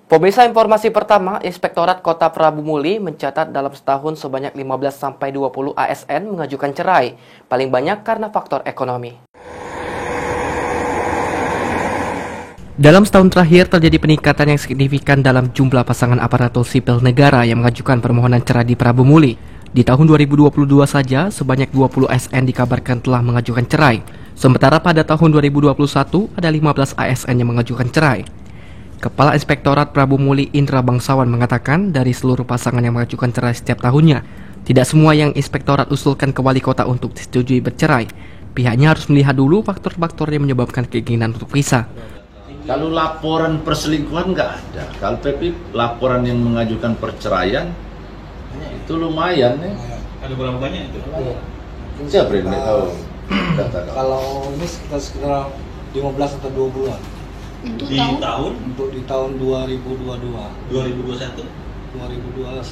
Pemirsa, informasi pertama, Inspektorat Kota Prabu Muli mencatat dalam setahun sebanyak 15-20 ASN mengajukan cerai, paling banyak karena faktor ekonomi. Dalam setahun terakhir terjadi peningkatan yang signifikan dalam jumlah pasangan aparatur sipil negara yang mengajukan permohonan cerai di Prabu Muli. Di tahun 2022 saja, sebanyak 20 ASN dikabarkan telah mengajukan cerai. Sementara pada tahun 2021 ada 15 ASN yang mengajukan cerai. Kepala Inspektorat Prabu Muli Indra Bangsawan mengatakan dari seluruh pasangan yang mengajukan cerai setiap tahunnya, tidak semua yang Inspektorat usulkan ke Wali Kota untuk disetujui bercerai. Pihaknya harus melihat dulu faktor-faktor yang menyebabkan keinginan untuk pisah. Kalau laporan perselingkuhan nggak ada. Kalau PP laporan yang mengajukan perceraian itu lumayan ya. Ada berapa banyak itu? Siapa yang nggak tahu? Kalau ini sekitar 15 atau 20-an. Untuk di tahun 2022. 2021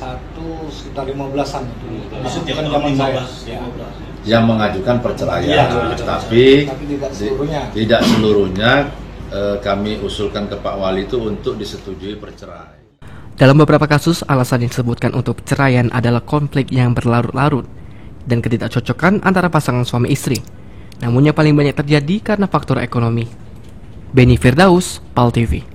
sekitar 15-an itu. Setiap Bukan tahun zaman 15 saya. Yang mengajukan perceraian, Iya, tapi tidak seluruhnya. Kami usulkan ke Pak Wali itu untuk disetujui bercerai. Dalam beberapa kasus, alasan yang disebutkan untuk perceraian adalah konflik yang berlarut-larut dan ketidakcocokan antara pasangan suami istri. Namun yang paling banyak terjadi karena faktor ekonomi. Beni Firdaus, PAL TV.